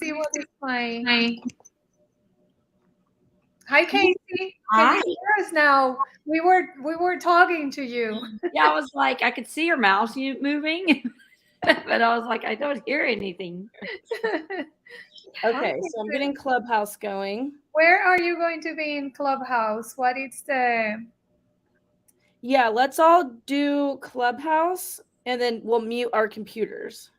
see what is my. Hi, Casey. Can Hi. you hear us now? We were talking to you. Yeah, I was like, I could see your mouse moving, but I was like, I don't hear anything. Okay, so I'm getting Clubhouse going. Where are you going to be in Clubhouse? What is the? Yeah, let's all do Clubhouse, and then we'll mute our computers.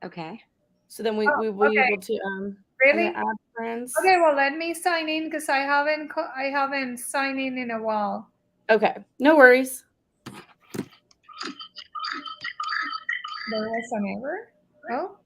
Okay. So then we'll be okay. able to I'm Really? gonna add friends. Okay, well let me sign in because I haven't signed in a while. Okay, no worries. There was an error. Oh.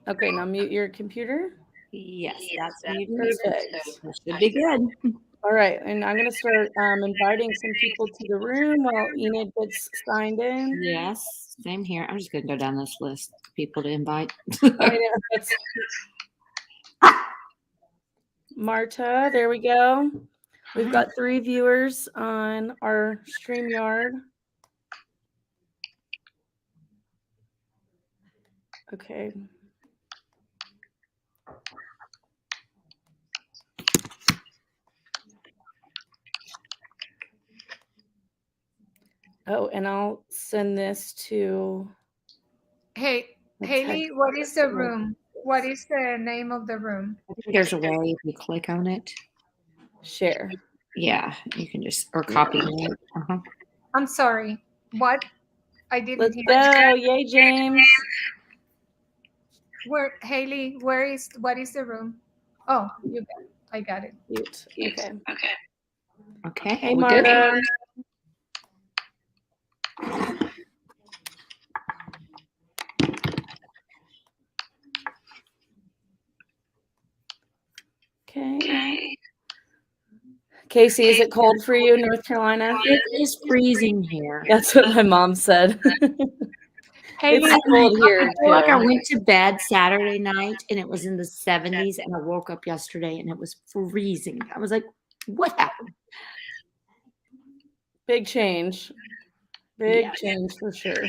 Okay, now mute your computer. Yes, that's muted. Perfect. That should be good. All right, and I'm gonna start inviting some people to the room while Enid gets signed in. Yes, same here. I'm just going to go down this list of people to invite. I know, that's Marta. There we go. We've got 3 viewers on our StreamYard. Okay. Oh, and I'll send this to. Hey, Haley, what is the room? What is the name of the room? I think there's a way if you click on it. Share. Yeah, you can just, or copy it. Uh-huh. I'm sorry. What? I didn't Let's hear. go. Yay, James. Where, Haley? What is the room? Oh, I got it. Cute. Okay. Okay. Hey, we Marta. good? Okay. Casey, is it cold for you in North Carolina? It is freezing here. That's what my mom said. Haley, It's cold here. I feel like I went to bed Saturday night and it was in the 70s, and I woke up yesterday and it was freezing. I was like, what happened? Big change. Big change for sure.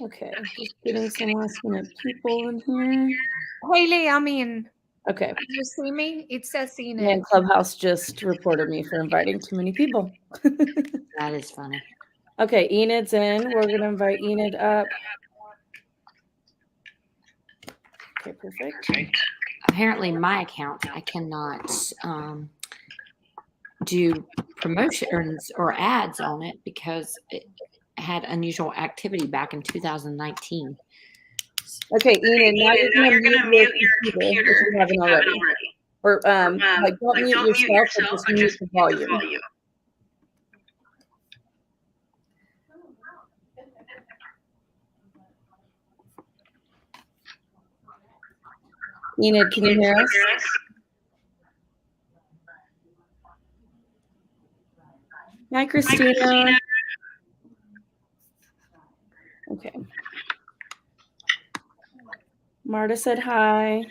Okay, just getting some last minute people in here. Haley, I mean, okay. You see me? It says Enid. And Clubhouse just reported me for inviting too many people. That is funny. Okay, Enid's in. We're going to invite Enid up. Okay, perfect. Apparently, my account, I cannot do promotions or ads on it because it had unusual activity back in 2019. Okay, Enid, now you're going to mute your computer if you haven't already. Or, like, don't mute yourself, but just mute the volume. Enid, can you hear us? Hi, Christina. Okay. Marta said hi.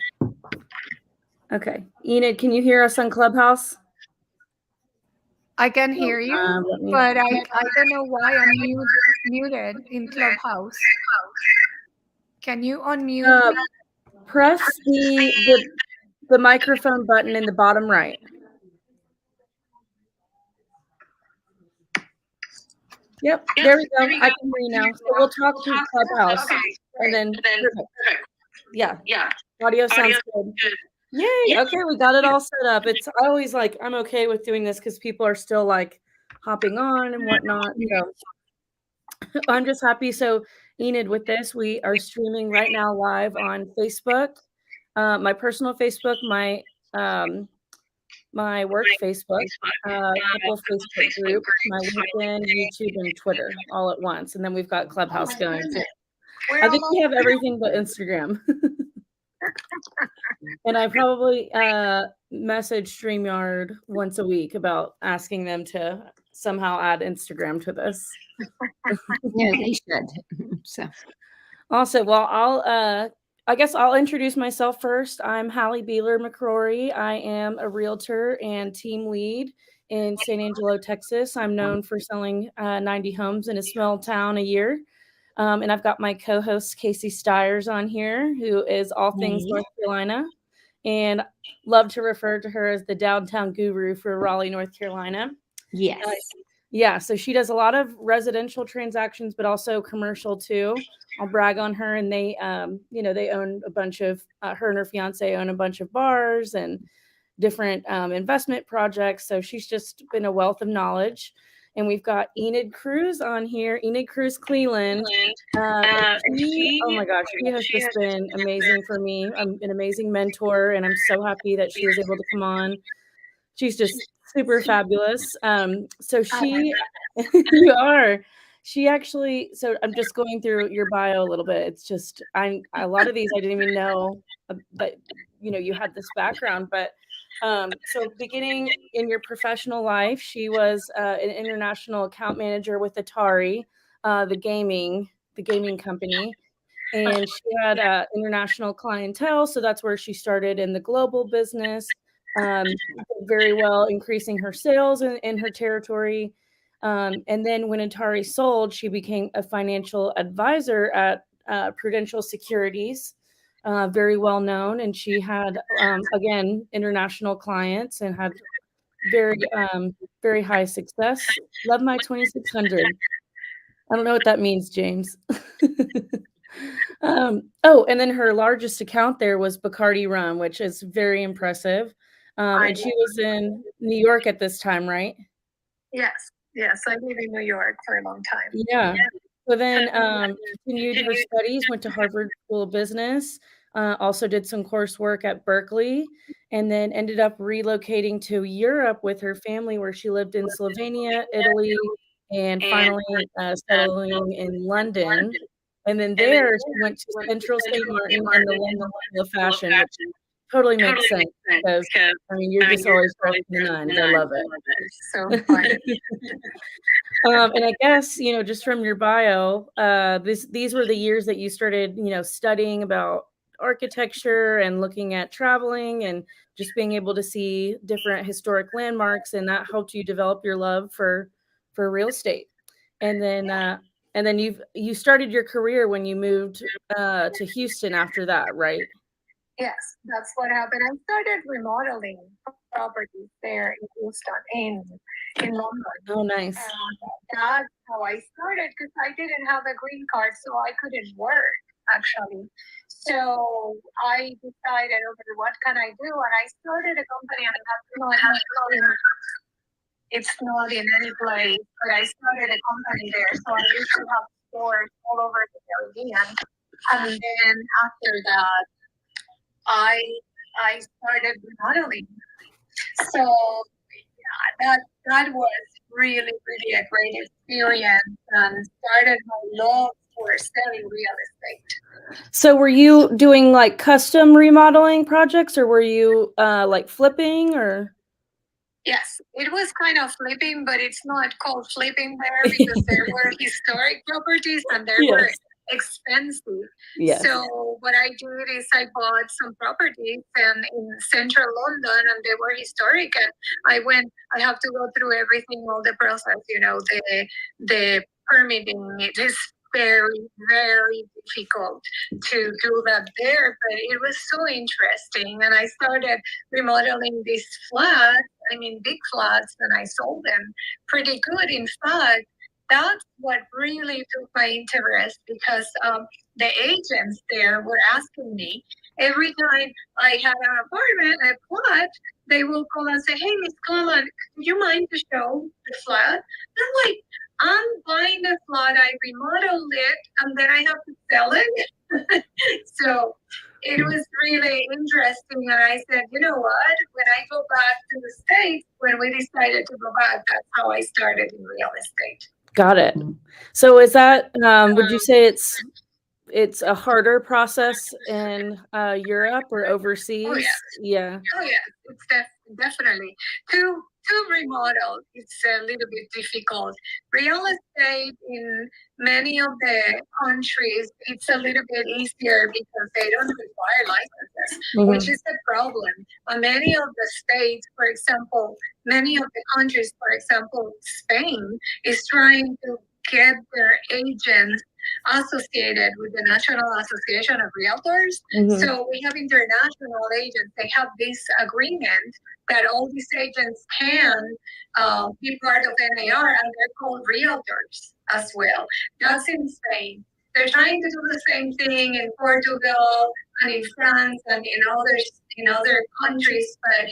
Okay. Enid, can you hear us on Clubhouse? I can hear you, but I don't know why I'm muted in Clubhouse. Can you unmute me? Press the microphone button in the bottom right. Yep, there we go. I can hear you now. So we'll talk through Clubhouse, and then yeah, audio sounds good. Yay! Okay, we got it all set up. It's always like I'm okay with doing this because people are still like hopping on and whatnot. So I'm just happy. So Enid, with this, we are streaming right now live on Facebook, my personal Facebook, my work Facebook, a couple of Facebook groups, my LinkedIn, YouTube, and Twitter all at once. And then we've got Clubhouse going too. I think we have everything but Instagram. And I probably message StreamYard once a week about asking them to somehow add Instagram to this. Yeah, they should. So also, well, I guess I'll introduce myself first. I'm Hallie Beeler McCrory. I am a realtor and team lead in San Angelo, Texas. I'm known for selling 90 homes in a small town a year. And I've got my co-host Casey Stiers on here, who is all things North Carolina, and love to refer to her as the downtown guru for Raleigh, North Carolina. Yes. Yeah, so she does a lot of residential transactions, but also commercial too. I'll brag on her, and they, they own a bunch of, her and her fiance own a bunch of bars and different investment projects. So she's just been a wealth of knowledge. And we've got Enid Cruz on here, Enid Cruise-Cleland. Oh my gosh, she has just been amazing for me. I'm an amazing mentor, and I'm so happy that she was able to come on. She's just super fabulous. So she, you are. She actually, so I'm just going through your bio a little bit. It's just, a lot of these I didn't even know that, you had this background, but so beginning in your professional life, she was an international account manager with Atari, the gaming company. And she had international clientele. So that's where she started in the global business. Very well, increasing her sales in her territory. And then when Atari sold, she became a financial advisor at Prudential Securities, very well known. And she had, again, international clients and had very high success. Love my 2600. I don't know what that means, James. And then her largest account there was Bacardi Rum, which is very impressive. And she was in New York at this time, right? Yes, I live in New York for a long time. Yeah. So then continued her studies, went to Harvard School of Business, also did some coursework at Berkeley, and then ended up relocating to Europe with her family, where she lived in Slovenia, Italy, and finally settling in London. And then there she went to Central St. Martin and the London School of Fashion, which totally makes sense because, you're just always dressed in the nines. I love it. So fun. And I guess, just from your bio, these were the years that you started, studying about architecture and looking at traveling and just being able to see different historic landmarks, and that helped you develop your love for real estate. And then you started your career when you moved to Houston after that, right? Yes, that's what happened. I started remodeling properties there in Houston, in London. Oh, nice. That's how I started, because I didn't have a green card, so I couldn't work, actually. So I decided, okay, what can I do? And I started a company, and it's not in any place, but I started a company there. So I used to have stores all over the Caribbean. And then after that, I started remodeling. So that was really a great experience, and started my love for selling real estate. So were you doing like custom remodeling projects, or were you like flipping, or? Yes, it was kind of flipping, but it's not called flipping there because there were historic properties and there were expensive. Yes. So what I did is I bought some properties in central London, and they were historic. And I have to go through everything, all the process, the permitting. It is very difficult to do that there, but it was so interesting. And I started remodeling these flats, big flats, and I sold them pretty good. In fact, that's what really took my interest, because the agents there were asking me every time I had an apartment, a flat, they will call and say, "Hey, Miss Cleland, do you mind to show the flat?" I'm like, I'm buying the flat, I remodeled it, and then I have to sell it. So it was really interesting. And I said, you know what? When I go back to the States, when we decided to go back, that's how I started in real estate. Got it. So is that, would you say it's a harder process in Europe or overseas? Oh, yes. Yeah. Oh, yeah. It's definitely. To remodel, it's a little bit difficult. Real estate in many of the countries, it's a little bit easier because they don't require licenses, which is a problem. Many of the states, for example, many of the countries, for example, Spain, is trying to get their agents associated with the National Association of Realtors. So we have international agents. They have this agreement that all these agents can be part of NAR, and they're called realtors as well. That's in Spain. They're trying to do the same thing in Portugal and in France and in other countries, but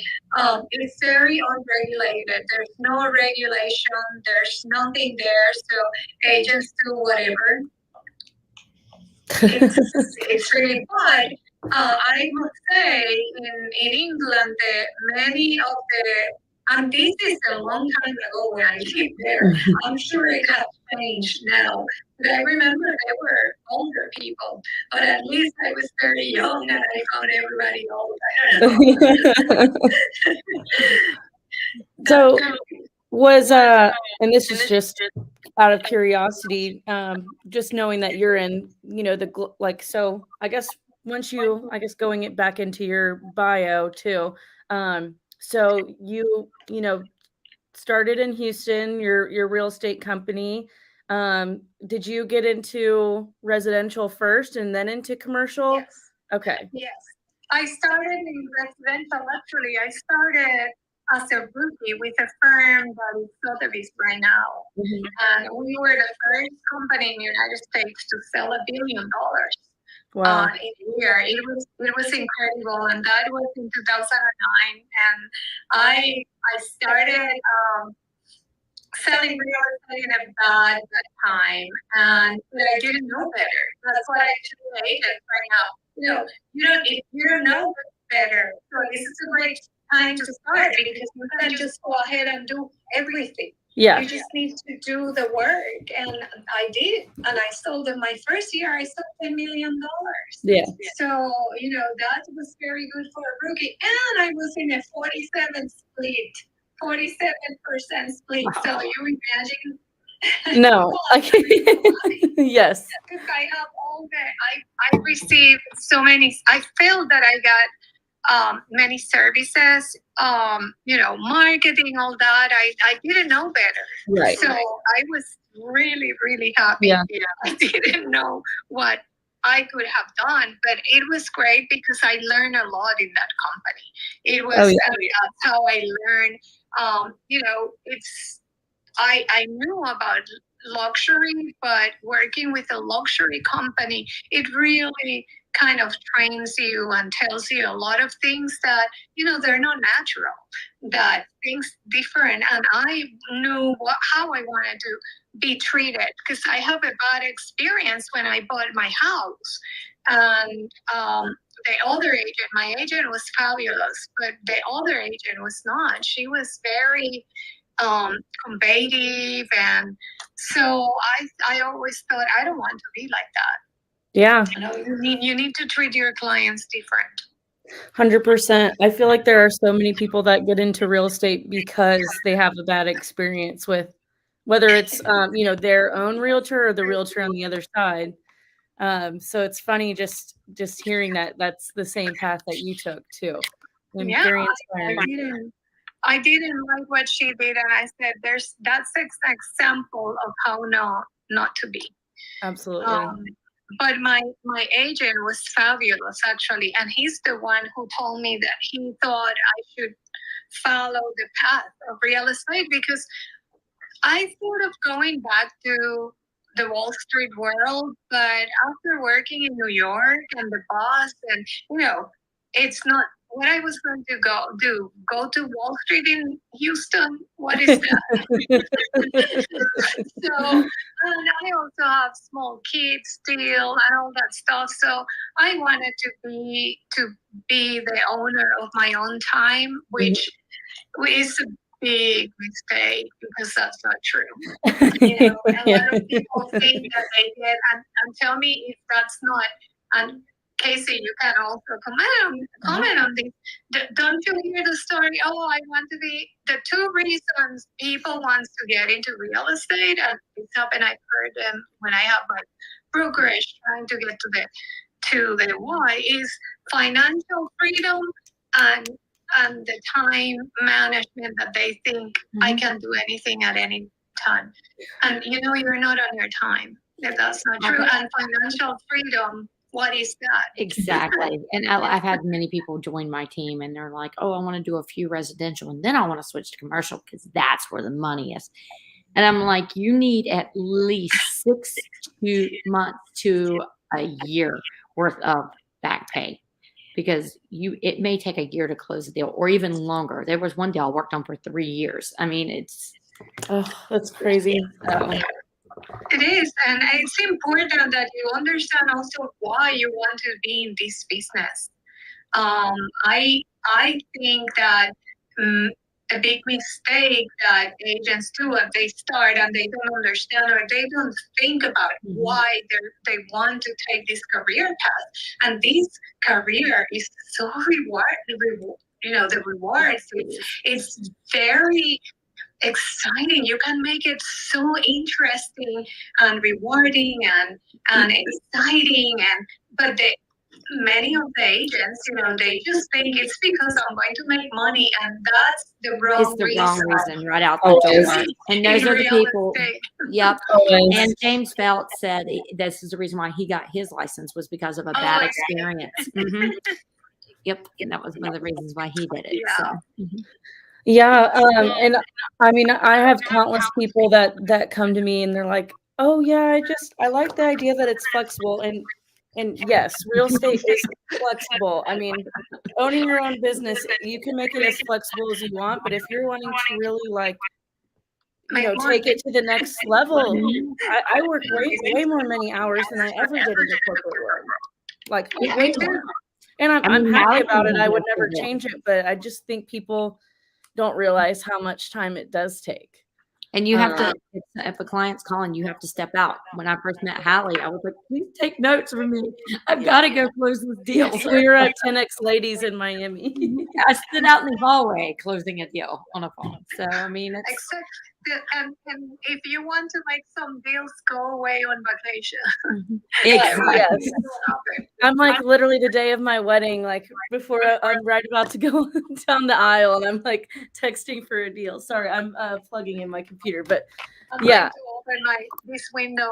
it's very unregulated. There's no regulation. There's nothing there, so agents do whatever. It's really fun. I must say, in England, many of and this is a long time ago when I lived there. I'm sure it has changed now. But I remember they were older people. But at least I was very young and I found everybody old. I don't know. So was and this is just out of curiosity, just knowing that you're in, so I guess going it back into your bio too. So you started in Houston, your real estate company. Did you get into residential first and then into commercial? Yes. Okay. Yes. I started in residential. Actually, I started as a rookie with a firm that is Sotheby's right now. And we were the first company in the United States to sell $1 billion. Wow. In a year. It was incredible, and that was in 2009. And I started selling real estate in a bad time, but I didn't know better. That's what I tell agents right now. You don't know better. So this is a great time to start because you can just go ahead and do everything. Yeah. You just need to do the work, and I did. And I sold in my first year. I sold $10 million. Yeah. So that was very good for a rookie, and I was in a 47% split. Wow. So you imagine? No. Yes. Because I have I received so many. I felt that I got many services, marketing, all that. I didn't know better. Right. So I was really, really happy. Yeah. I didn't know what I could have done, but it was great because I learned a lot in that company. It was that's how I learned. I knew about luxury, but working with a luxury company, it really kind of trains you and tells you a lot of things that they're not natural, that things different. And I knew how I wanted to be treated, because I have a bad experience when I bought my house. And the other agent, my agent was fabulous, but the other agent was not. She was very combative, and so I always thought, I don't want to be like that. Yeah. You need to treat your clients different. 100%. I feel like there are so many people that get into real estate because they have a bad experience with whether it's their own realtor or the realtor on the other side. So it's funny just hearing that's the same path that you took too. And very inspiring. I didn't like what she did, and I said, that's an example of how not to be. Absolutely. But my agent was fabulous, actually, and he's the one who told me that he thought I should follow the path of real estate, because I thought of going back to the Wall Street world, but after working in New York and the boss, and it's not what I was going to go to Wall Street in Houston. What is that? So, and I also have small kids still and all that stuff. So I wanted to be the owner of my own time, which is a big mistake, because that's not true. A lot of people think that they get, and tell me if that's not. And Casey, you can also comment on this. Don't you hear the story? Oh, I want to be. The two reasons people want to get into real estate, and it's happened. I've heard them when I have my brokerage trying to get to the why, is financial freedom and the time management, that they think I can do anything at any time. And you're not on your time. That's not true. And financial freedom, what is that? Exactly. And I've had many people join my team and they're like, oh, I want to do a few residential and then I want to switch to commercial because that's where the money is. And I'm like, you need at least 6 months to a year worth of back pay because it may take a year to close a deal or even longer. There was one deal I worked on for 3 years. I mean, that's crazy. It is, and it's important that you understand also why you want to be in this business. I think that a big mistake that agents do when they start and they don't understand or they don't think about why they want to take this career path. And this career is so rewarding. The rewards. It's very exciting. You can make it so interesting and rewarding and exciting. But many of the agents, they just think it's because I'm going to make money, and that's the wrong reason. Wrong reason, right out the door. And those are the people. Yep. And James Felt said this is the reason why he got his license was because of a bad experience. Yep. And that was one of the reasons why he did it. Yeah. So. Yeah, and I mean, I have countless people that come to me and they're like, "Oh yeah, I like the idea that it's flexible." And yes, real estate is flexible. I mean, owning your own business, you can make it as flexible as you want, but if you're wanting to really take it to the next level, I work way more many hours than I ever did in the corporate world. Like way more. And I'm happy about it. I would never change it, but I just think people don't realize how much time it does take. And you have to, if a client's calling, you have to step out. When I first met Hallie, I was like, please take notes for me. I've got to go close this deal. Yes, we were at 10X Ladies in Miami. I stood out in the hallway closing a deal on a phone. So, I mean, except and if you want to make some deals, go away on vacation. Exactly. Yes. I'm like literally the day of my wedding, like before I'm right about to go down the aisle, and I'm like texting for a deal. Sorry, I'm plugging in my computer, but I'm going to open this window.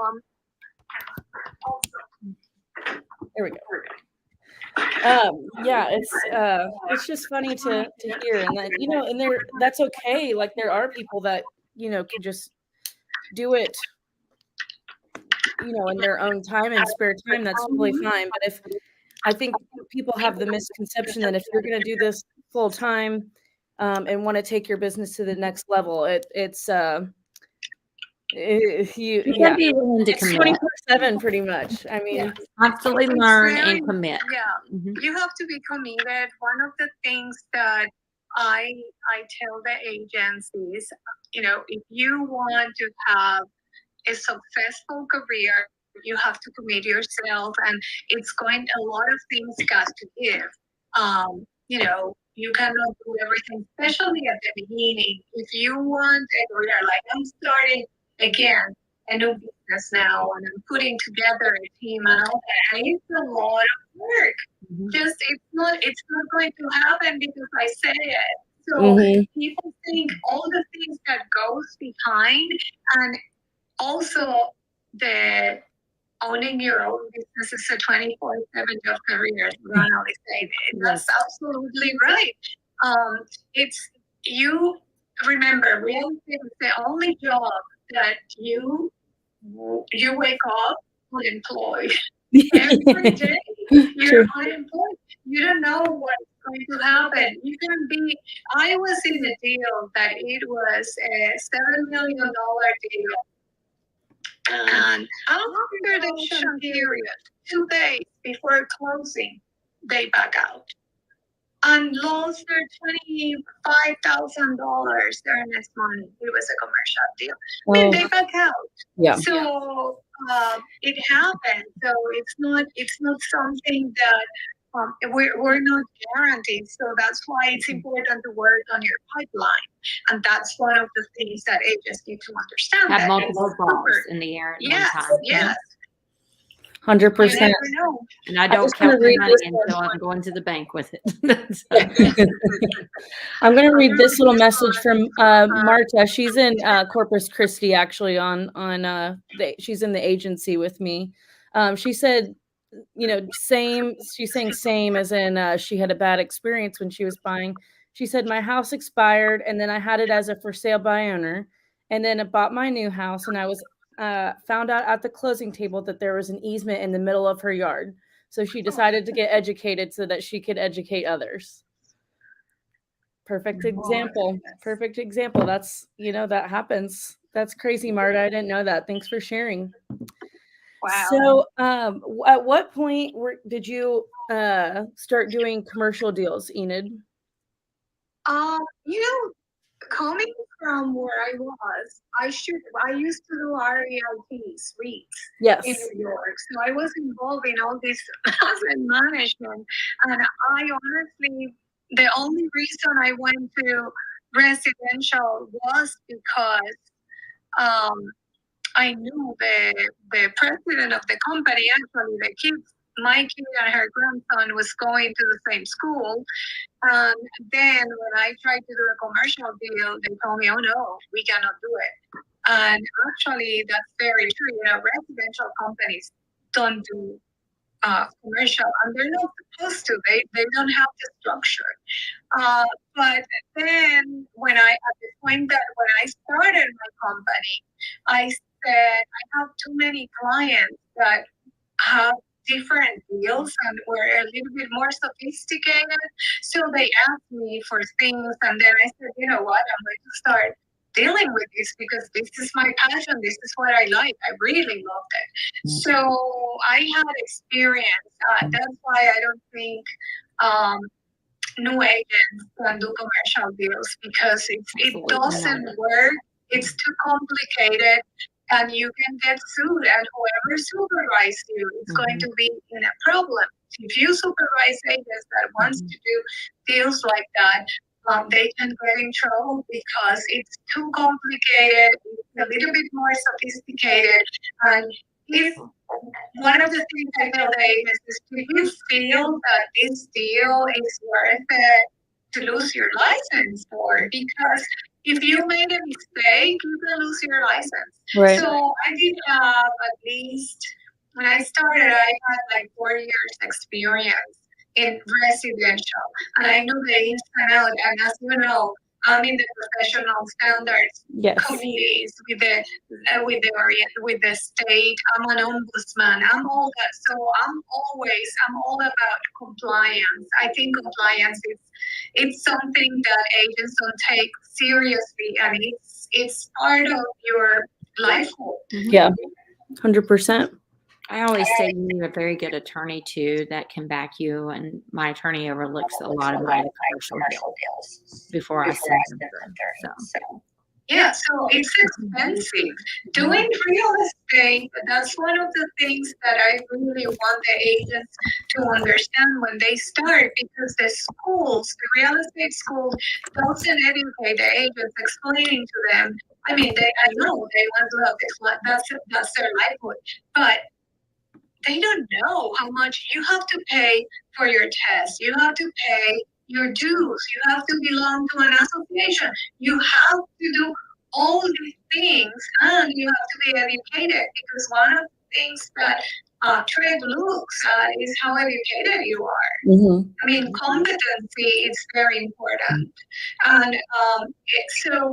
There we go. Yeah, it's just funny to hear, and that and that's okay. Like there are people that can just do it in their own time and spare time. That's totally fine. But I think people have the misconception that if you're going to do this full time and want to take your business to the next level, it's you can be willing to commit 24/7 pretty much. I mean, constantly learn and commit. Yeah, you have to be committed. One of the things that I tell the agents is, if you want to have a successful career, you have to commit yourself, and a lot of things got to give. You cannot do everything, especially at the beginning. If you want a career, like I'm starting again a new business now, and I'm putting together a team and all that, and it's a lot of work. Just it's not going to happen because I say it. So people think all the things that goes behind, and also the owning your own business is a 24/7 job career. Ronald is saying it. That's absolutely right. It's you remember real estate is the only job that you wake up unemployed. Every day you're unemployed. You don't know what's going to happen. You can be. I was in a deal that it was a $7 million deal, and after the auction period, 2 days before closing, they back out and lost their $25,000 earnest money. It was a commercial deal. I mean, they back out. Yeah. So it happened. So it's not something that we're not guaranteed. So that's why it's important to work on your pipeline, and that's one of the things that agents need to understand. Have multiple balls in the air at one time. Yes. 100%. And I don't count the money until I'm going to the bank with it. I'm going to read this little message from Marta. She's in Corpus Christi, actually. She's in the agency with me. She said, same. She's saying same as in she had a bad experience when she was buying. She said, my house expired, and then I had it as a for sale by owner, and then I bought my new house, and I was found out at the closing table that there was an easement in the middle of her yard. So she decided to get educated so that she could educate others. Perfect example. Perfect example. That's, that happens. That's crazy, Marta. I didn't know that. Thanks for sharing. Wow. So at what point did you start doing commercial deals, Enid? Coming from where I was, I used to do RELT suites in New York. So I was involved in all this asset management. And I honestly, the only reason I went to residential was because I knew the president of the company, actually my kid and her grandson was going to the same school. And then when I tried to do a commercial deal, they told me, oh no, we cannot do it. And actually, that's very true. Residential companies don't do commercial, and they're not supposed to. They don't have the structure. But then at the point that when I started my company, I said, I have too many clients that have different deals and were a little bit more sophisticated. So they asked me for things, and then I said, you know what, I'm going to start dealing with this because this is my passion. This is what I like. I really loved it. So I had experience. That's why I don't think new agents can do commercial deals, because it doesn't work. It's too complicated. And you can get sued, and whoever supervises you is going to be in a problem. If you supervise agents that wants to do deals like that, they can get in trouble because it's too complicated, it's a little bit more sophisticated. And if one of the things I tell the agents is, if you feel that this deal is worth it to lose your license for, because if you made a mistake, you can lose your license. Right. So I did have at least, when I started, I had like 4 years experience in residential. And I knew the ins and outs. And as you know, I'm in the professional standards committees with the state. I'm an ombudsman. I'm all that. So I'm all about compliance. I think compliance it's something that agents don't take seriously, and it's part of your livelihood. Yeah, 100%. I always say you need a very good attorney too that can back you, and my attorney overlooks a lot of my commercial deals before I send them through. So. Yeah, so it's expensive. Doing real estate, that's one of the things that I really want the agents to understand when they start, because the real estate school doesn't educate the agents, explaining to them. I mean, I know they want to have this, that's their livelihood, but they don't know how much you have to pay for your test. You have to pay your dues. You have to belong to an association. You have to do all these things, and you have to be educated, because one of the things that trade looks at is how educated you are. Mm-hmm. I mean, competency is very important. And so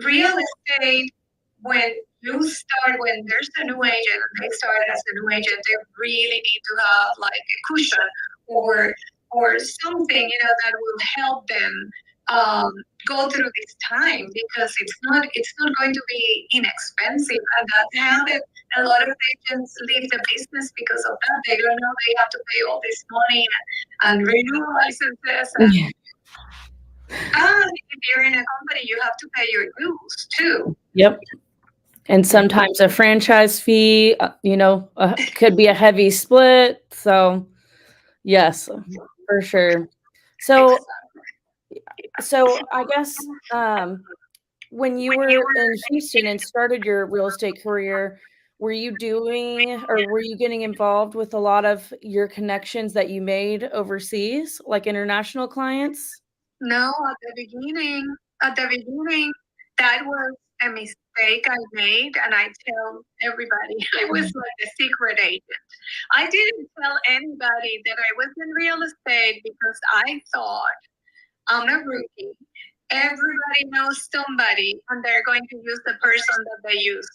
real estate, when there's a new agent and they start as a new agent, they really need to have like a cushion or something, that will help them go through this time, because it's not going to be inexpensive. And that happened. A lot of agents leave the business because of that. They don't know they have to pay all this money and renew licenses. And if you're in a company, you have to pay your dues too. Yep. And sometimes a franchise fee, could be a heavy split. So, yes, for sure. So I guess when you were in Houston and started your real estate career, were you getting involved with a lot of your connections that you made overseas, like international clients? No, at the beginning, that was a mistake I made, and I tell everybody I was like a secret agent. I didn't tell anybody that I was in real estate because I thought I'm a rookie. Everybody knows somebody, and they're going to use the person that they use.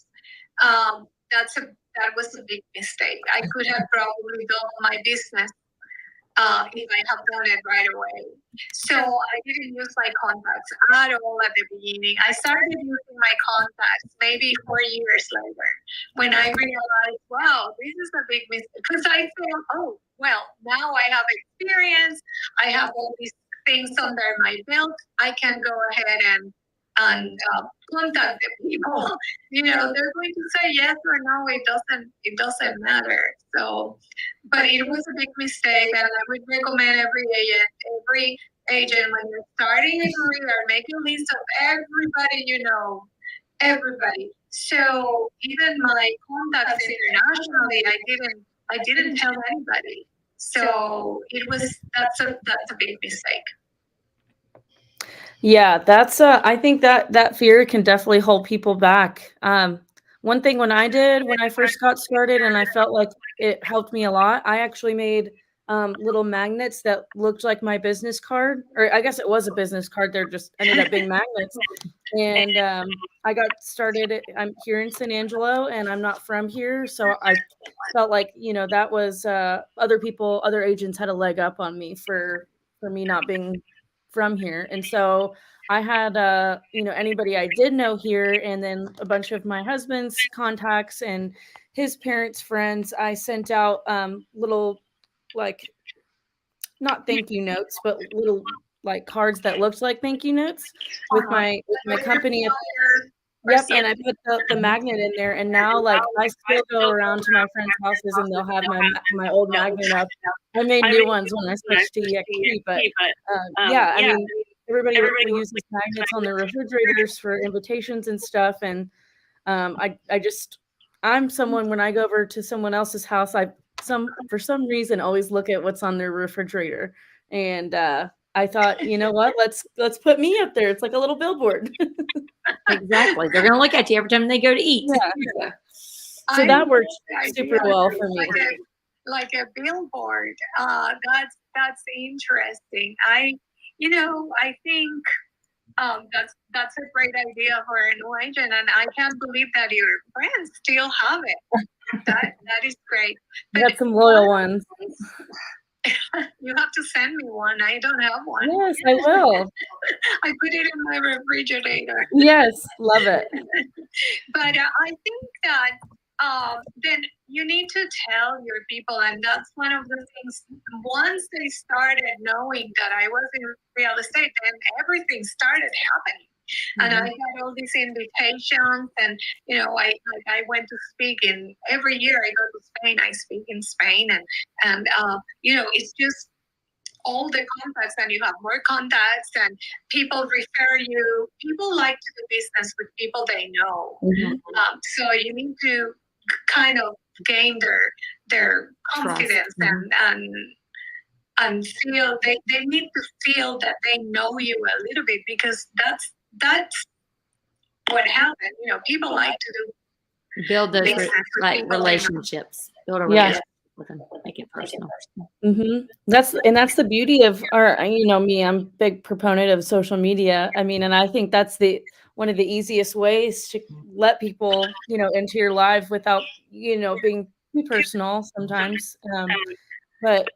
That was a big mistake. I could have probably done my business if I have done it right away. So I didn't use my contacts at all at the beginning. I started using my contacts maybe 4 years later when I realized, wow, this is a big mistake. Because I felt, oh, well, now I have experience. I have all these things under my belt. I can go ahead and contact the people. They're going to say yes or no. It doesn't matter. So, but it was a big mistake, and I would recommend every agent when you're starting a career, make a list of everybody you know, everybody. So even my contacts internationally, I didn't tell anybody. So that's a big mistake. Yeah, I think that fear can definitely hold people back. One thing when I first got started and I felt like it helped me a lot, I actually made little magnets that looked like my business card, or I guess it was a business card. They're just ended up being magnets. And I got started. I'm here in San Angelo, and I'm not from here, so I felt like that was other agents had a leg up on me for me not being from here. And so I had anybody I did know here, and then a bunch of my husband's contacts and his parents' friends. I sent out little, like, not thank you notes, but little like cards that looked like thank you notes with my company. Yep, and I put the magnet in there, and now like I still go around to my friends' houses and they'll have my old magnet up. I made new ones when I switched to EXP, but yeah, I mean everybody uses magnets on their refrigerators for invitations and stuff, and I'm someone, when I go over to someone else's house, for some reason always look at what's on their refrigerator, and I thought, you know what, let's put me up there. It's like a little billboard. Exactly. They're going to look at you every time they go to eat. Yeah. So that works super well for me. Like a billboard. That's interesting. I think that's a great idea for a new agent, and I can't believe that your friends still have it. That is great. I got some loyal ones. You have to send me one. I don't have one. Yes, I will. I put it in my refrigerator. Yes, love it. But I think that then you need to tell your people, and that's one of the things. Once they started knowing that I was in real estate, then everything started happening. And I got all these invitations, and I went to speak in every year. I go to Spain. I speak in Spain, and it's just all the contacts, and you have more contacts, and people refer you. People like to do business with people they know. So you need to kind of gain their confidence and feel they need to feel that they know you a little bit, because that's what happened. People like to build those relationships. Build a relationship with them, make it personal. That's the beauty of me. I'm a big proponent of social media. I mean, and I think that's one of the easiest ways to let people into your life without being too personal sometimes. But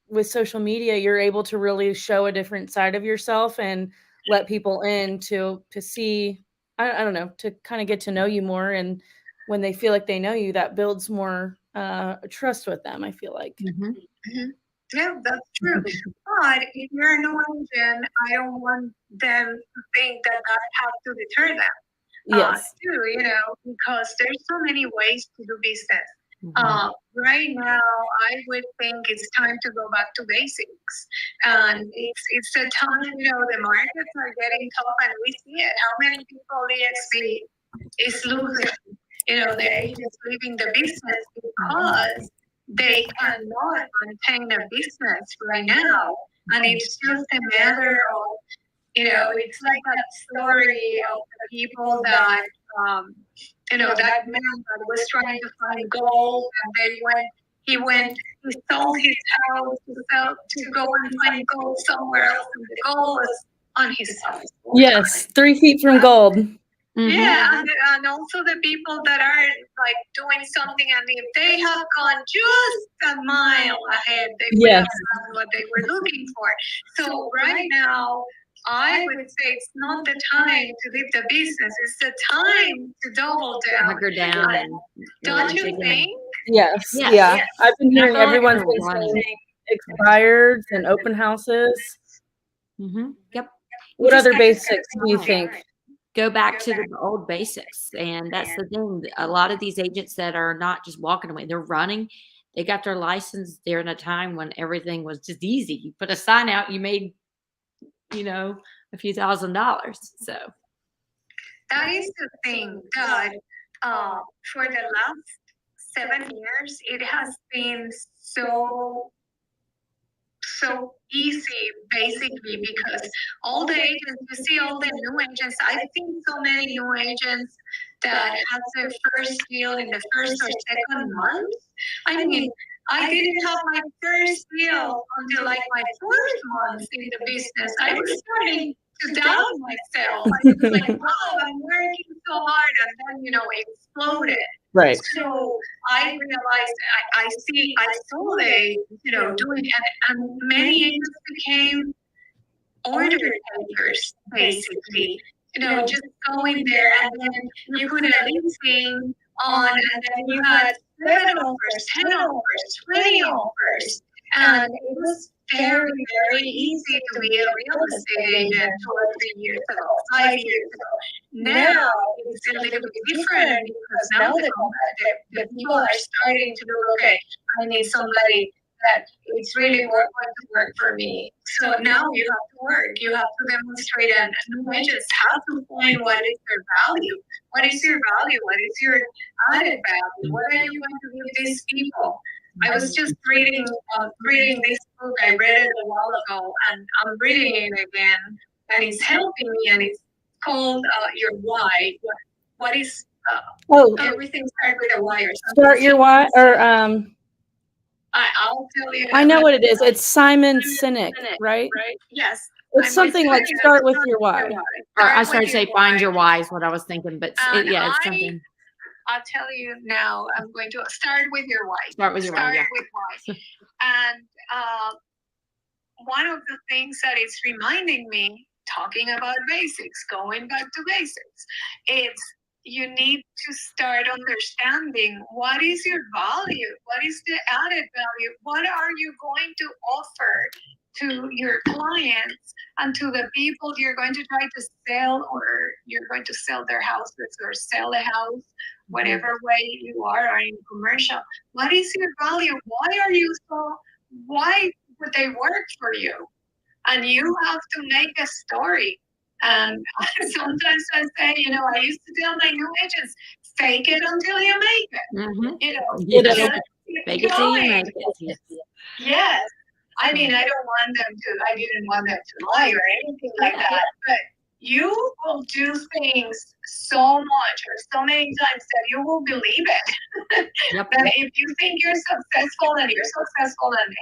with social media, you're able to really show a different side of yourself and let people in to see, I don't know, to kind of get to know you more. And when they feel like they know you, that builds more trust with them, I feel like. Yeah, that's true. But if you're an agent, I don't want them to think that I have to deter them. Yes. Too, because there's so many ways to do business. Right now, I would think it's time to go back to basics, and it's a time. The markets are getting tough, and we see it. How many people EXP is losing? the agents leaving the business because they cannot maintain a business right now. And it's just a matter of, it's like that story of the people that, that man that was trying to find gold, and then he sold his house to go and find gold somewhere else, and the gold was on his house. Yes, 3 feet from gold. Yeah, and also the people that are like doing something, and if they have gone just a mile ahead, they would have found what they were looking for. So right now, I would say it's not the time to leave the business. It's the time to double down. Hunker down. Don't you think? Yes. Yeah. I've been hearing everyone's been saying expireds and open houses. Yep. What other basics do you think? Go back to the old basics. And that's the thing. A lot of these agents that are not just walking away, they're running. They got their license during a time when everything was just easy. You put a sign out, you made, a few $1,000s. So that is the thing that for the last 7 years, it has been so easy, basically, because all the agents, you see all the new agents, I've seen so many new agents that have their first deal in the first or second month. I mean, I didn't have my first deal until like my fourth month in the business. I was starting to doubt myself. I was like, wow, I'm working so hard, and then, it exploded. Right. So I realized I saw they, doing it, and many agents became order takers, basically. Just going there, and then you put a listing on, and then you had 7 offers, 10 offers, 20 offers. And it was very, very easy to be a real estate agent 2 or 3 years ago, 5 years ago. Now it's a little bit different, because now the people are starting to look, okay, I need somebody that it's really going to work for me. So now you have to work. You have to demonstrate, and new agents have to find what is their value. What is your value? What is your added value? What are you going to give these people? I was just reading this book. I read it a while ago, and I'm reading it again, and it's helping me. And it's called Your Why. What is everything starts with a why or something? Start your why, or I'll tell you. I know what it is. It's Simon Sinek, right? Yes. It's something like start with your why. Or I started to say find your why is what I was thinking, but it's something. I'll tell you now. I'm going to start with your why. Start with your why. Start with why. And one of the things that is reminding me, talking about basics, going back to basics, it's you need to start understanding what is your value, what is the added value, what are you going to offer to your clients and to the people you're going to try to sell, or you're going to sell their houses or sell a house, whatever way you are in commercial. What is your value? Why would they work for you? And you have to make a story. And sometimes I say, I used to tell my new agents, fake it until you make it. Fake it till you make it. Yes. I mean, I didn't want them to lie or anything like that, but you will do things so much or so many times that you will believe it. That if you think you're successful and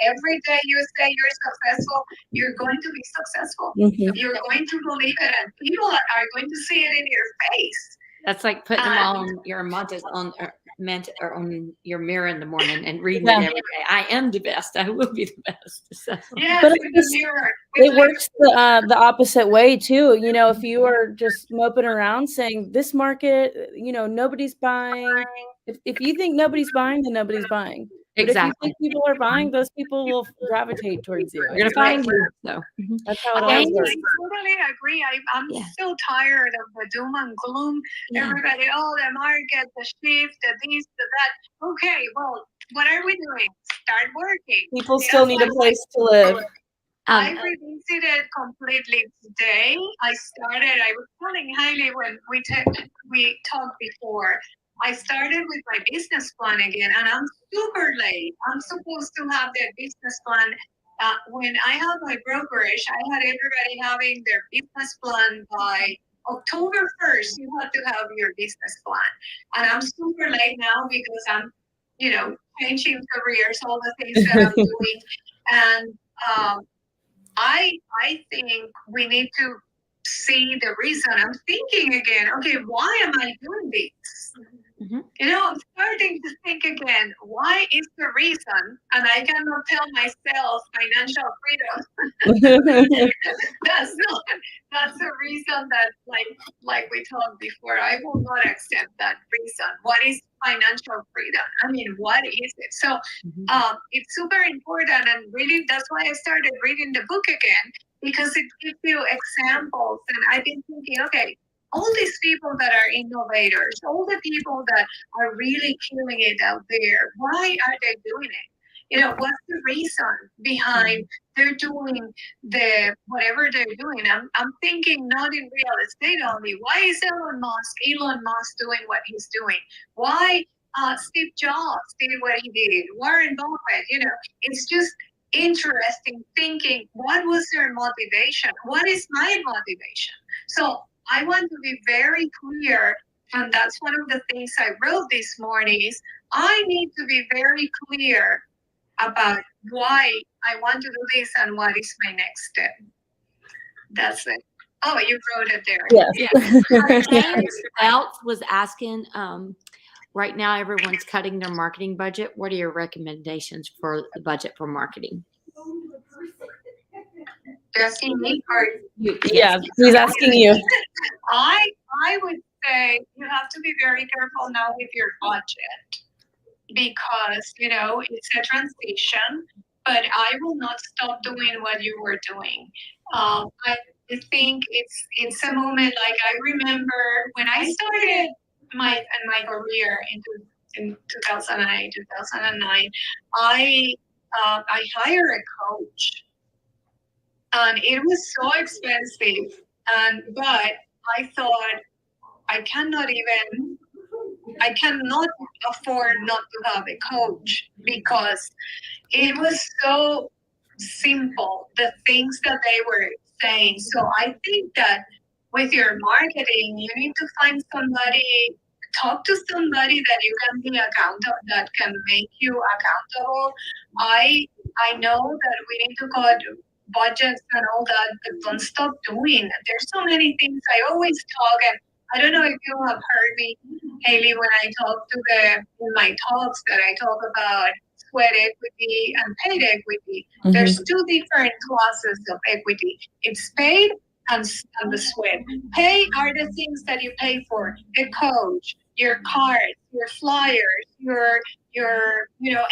every day you say you're successful, you're going to be successful. You're going to believe it, and people are going to see it in your face. That's like putting them on your mantas on your mirror in the morning and reading it every day. I am the best. I will be the best. So. Yeah, but it works the opposite way too. If you are just moping around saying this market, nobody's buying. If you think nobody's buying, then nobody's buying. But if you think people are buying, those people will gravitate towards you. You're going to find you. So that's how it always works. I totally agree. I'm so tired of the doom and gloom. Everybody, the market, the shift, the this, the that. Okay, well, what are we doing? Start working. People still need a place to live. I revisited completely today. I was telling Hailey when we talked before, I started with my business plan again, and I'm super late. I'm supposed to have that business plan. When I had my brokerage, I had everybody having their business plan by October 1st. You have to have your business plan. And I'm super late now because I'm, changing careers, all the things that I'm doing. And I think we need to see the reason. I'm thinking again, okay, why am I doing this? Mm-hmm. I'm starting to think again, why is the reason? And I cannot tell myself financial freedom. that's the reason that like we talked before, I will not accept that reason. What is financial freedom? I mean, what is it? So it's super important, and really that's why I started reading the book again, because it gives you examples. And I've been thinking, okay, all these people that are innovators, all the people that are really killing it out there, why are they doing it? What's the reason behind they're doing whatever they're doing? I'm thinking not in real estate only. Why is Elon Musk doing what he's doing? Why Steve Jobs did what he did? Warren Buffett, it's just interesting thinking, what was their motivation? What is my motivation? So I want to be very clear, and that's one of the things I wrote this morning, is I need to be very clear about why I want to do this and what is my next step. That's it. Oh, you wrote it there. Yes. James Belt was asking, right now everyone's cutting their marketing budget. What are your recommendations for the budget for marketing? Asking me or you? Yeah, he's asking you. I would say you have to be very careful now with your budget, because it's a transition. But I will not stop doing what you were doing. I think it's a moment. Like, I remember when I started my career in 2008, 2009. I hired a coach. And it was so expensive. But I thought, I cannot afford not to have a coach, because it was so simple, the things that they were saying. So I think that with your marketing, you need to find somebody, talk to somebody that you can be accountable, that can make you accountable. I know that we need to cut budgets and all that, but don't stop doing. There's so many things. I always talk, and I don't know if you have heard me, Haley, when I talk in my talks, that I talk about sweat equity and paid equity. Mm-hmm. There's two different classes of equity. It's paid and the sweat. Pay are the things that you pay for: the coach, your cards, your flyers, your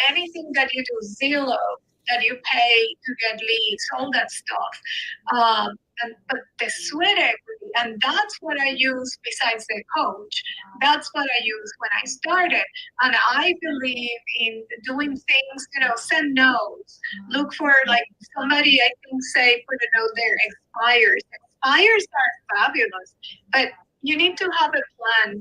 anything that you do, Zillow, that you pay to get leads, all that stuff. But the sweat equity, and that's what I use besides the coach. That's what I used when I started. And I believe in doing things, send notes. Look for, like, somebody, I think, put a note there, expires. Expires are fabulous, but you need to have a plan.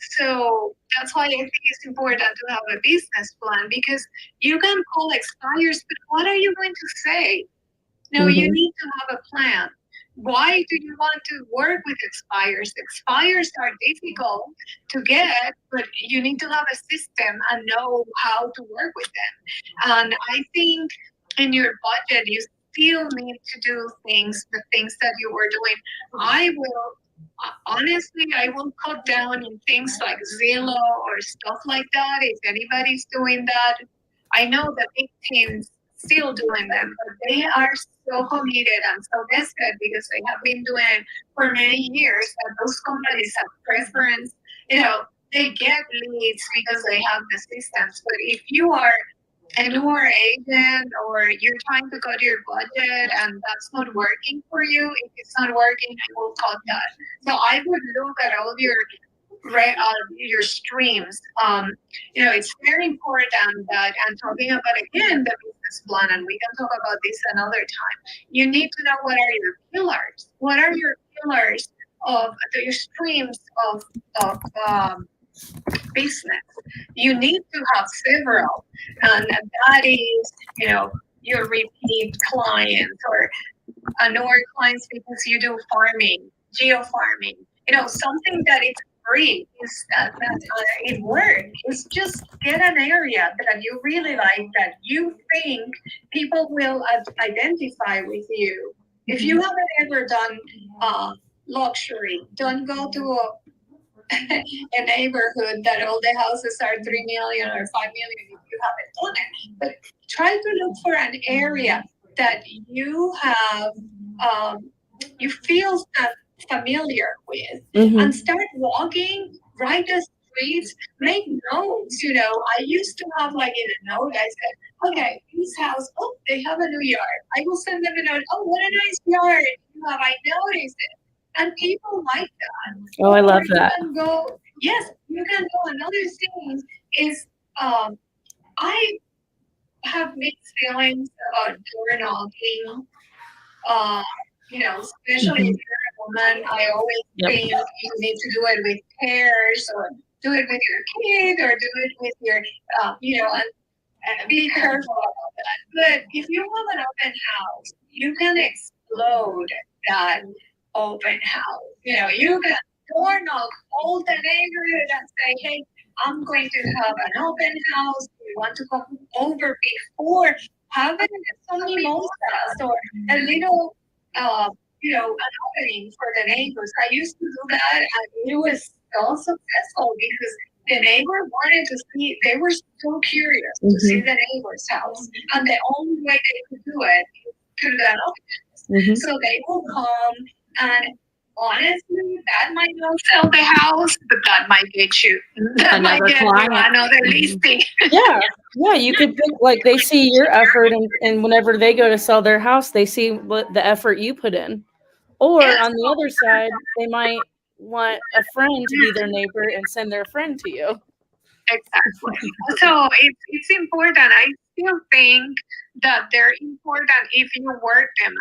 So that's why I think it's important to have a business plan, because you can call expires, but what are you going to say? No, you need to have a plan. Why do you want to work with expires? Expires are difficult to get, but you need to have a system and know how to work with them. And I think in your budget, you still need to do the things that you were doing. Honestly, I will cut down in things like Zillow or stuff like that. If anybody's doing that, I know the big teams still doing them, but they are so committed and so vested, because they have been doing it for many years, that those companies have preference. They get leads because they have the systems. But if you are a newer agent, or you're trying to cut your budget and that's not working for you, if it's not working, I will cut that. So I would look at all of your streams. It's very important that, and talking about again the business plan, and we can talk about this another time. You need to know what are your pillars. What are your pillars of your streams of business. You need to have several, and that is, your repeat clients or newer clients because you do farming, geofarming. Something that is free is that it works. It's just get an area that you really like, that you think people will identify with you. If you haven't ever done luxury, don't go to a neighborhood that all the houses are 3 million or 5 million if you haven't done it. But try to look for an area that you have, you feel familiar with, and start walking, write the streets, make notes. I used to have like in a note, I said, okay, this house, oh, they have a new yard. I will send them a note. Oh, what a nice yard you have. I noticed it. And people like that. Oh, I love that. Yes, you can go. Another thing is, I have mixed feelings about door knocking. Especially if you're a woman, I always think you need to do it with pairs, or do it with your kid, or do it with your, and be careful about that. But if you have an open house, you can explode that open house. You can door knock all the neighborhood and say, hey, I'm going to have an open house. You want to come over before having some mimosas or a little, an opening for the neighbors. I used to do that, and it was so successful because the neighbor wanted to see. They were so curious to see the neighbor's house, and the only way they could do it is through that open house. So they will come, and honestly, that might not sell the house, but that might get you. That might get another listing. Yeah, you could think like they see your effort, and whenever they go to sell their house, they see what the effort you put in. Or on the other side, they might want a friend to be their neighbor and send their friend to you. Exactly. So it's important. I still think that they're important if you work them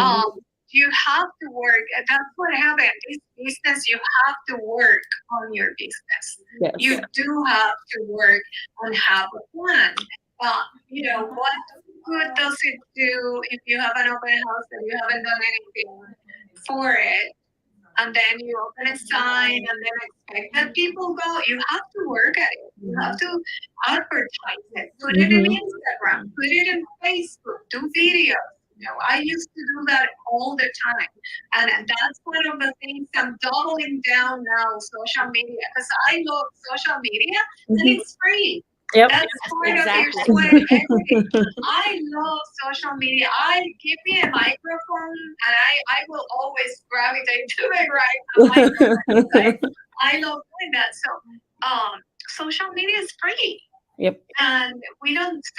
out. You have to work. That's what happened. This business, you have to work on your business. Yes. You do have to work and have a plan. What good does it do if you have an open house and you haven't done anything for it? And then you open a sign and then expect that people go. You have to work at it. You have to advertise it. Put it in Instagram. Put it in Facebook. Do videos. I used to do that all the time. And that's one of the things I'm doubling down now, social media, because I love social media and it's free. Yep. That's part of your sweat equity. I love social media. Give me a microphone and I will always gravitate to it, right? I love doing that. So social media is free. Yep. And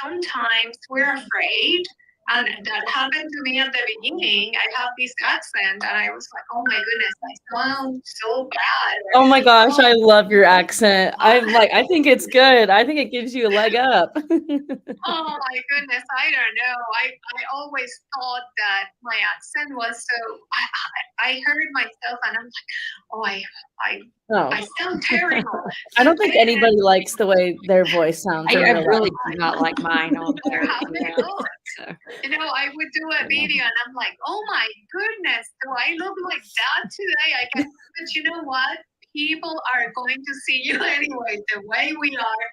sometimes we're afraid. And that happened to me at the beginning. I have this accent, and I was like, "Oh my goodness, I sound so bad." Oh my gosh, I love your accent. I think it's good. I think it gives you a leg up. Oh my goodness, I don't know. I always thought that my accent was so. I heard myself, and I'm like, I sound terrible. I don't think anybody likes the way their voice sounds. I really do not like mine on there. I would do a video and I'm like, oh my goodness, do I look like that today? But you know what? People are going to see you anyway, the way we are.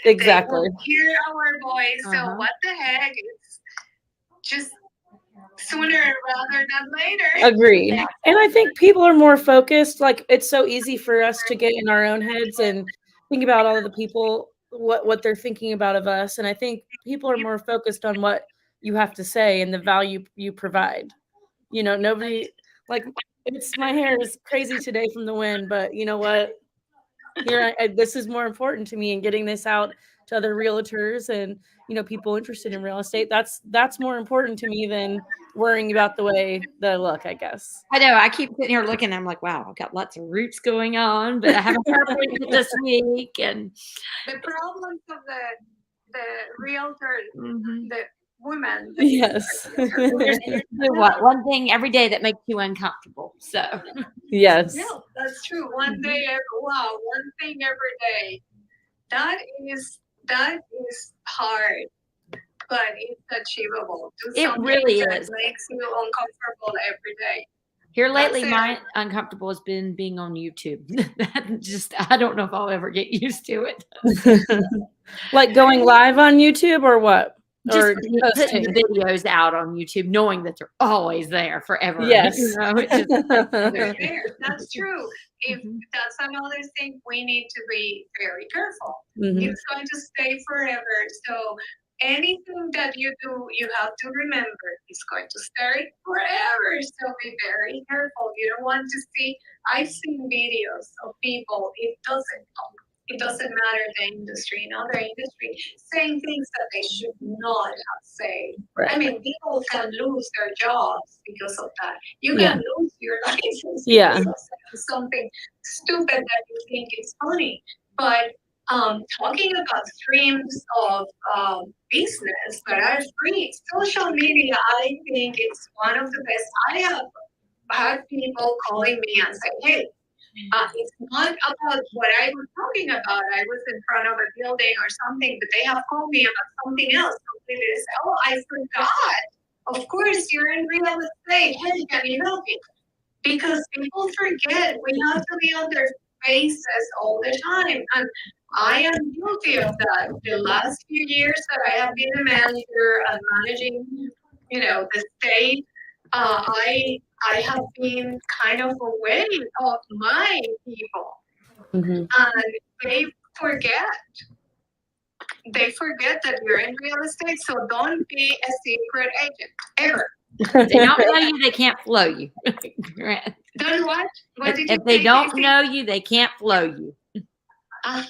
Exactly. They will hear our voice. So what the heck? It's just sooner rather than later. Agreed. And I think people are more focused. Like, it's so easy for us to get in our own heads and think about all of the people, what they're thinking about of us. And I think people are more focused on what you have to say and the value you provide. Nobody, like, my hair is crazy today from the wind, but you know what? This is more important to me, and getting this out to other realtors and people interested in real estate. That's more important to me than worrying about the way that I look, I guess. I know. I keep sitting here looking. I'm like, wow, I've got lots of roots going on, but I haven't appointment this week. And the problems of the realtor, women. Yes. What one thing every day that makes you uncomfortable. So Yes. Yeah, that's true. One day, one thing every day. That is hard, but it's achievable. Do it something really that is. makes you uncomfortable every day. Here lately, That's it. my uncomfortable has been being on YouTube. I don't know if I'll ever get used to it. Like going live on YouTube or what? Just Or putting posting? the videos out on YouTube, knowing that they're always there forever. Yes. You know, it's just, They're there. That's true. If Mhm. that's another thing, we need to be very careful. Mhm. It's going to stay forever. So anything that you do, you have to remember it's going to stay forever. So be very careful. You don't want to see. I've seen videos of people. It doesn't matter the industry, in other industry, saying things that they should not have said. Right. I mean, people can lose their jobs because of that. You Yeah. can lose your license Yeah. because of saying something stupid that you think is funny. But talking about streams of business that are free, social media, I think it's one of the best. I have had people calling me and say, hey, it's not about what I was talking about. I was in front of a building or something, but they have called me about something else completely. They say, oh, I forgot. Of course, you're in real estate. Hey, can you help me? Because people forget we have to be on their faces all the time. And I am guilty of that. The last few years that I have been a manager and managing, the state, I have been kind of away of my people, Mhm. and they forget. They forget that you're in real estate, so don't be a secret agent ever. If they don't know you, they can't flow you. Don't what? What did you If they say, don't Casey? know you, they can't flow you. That's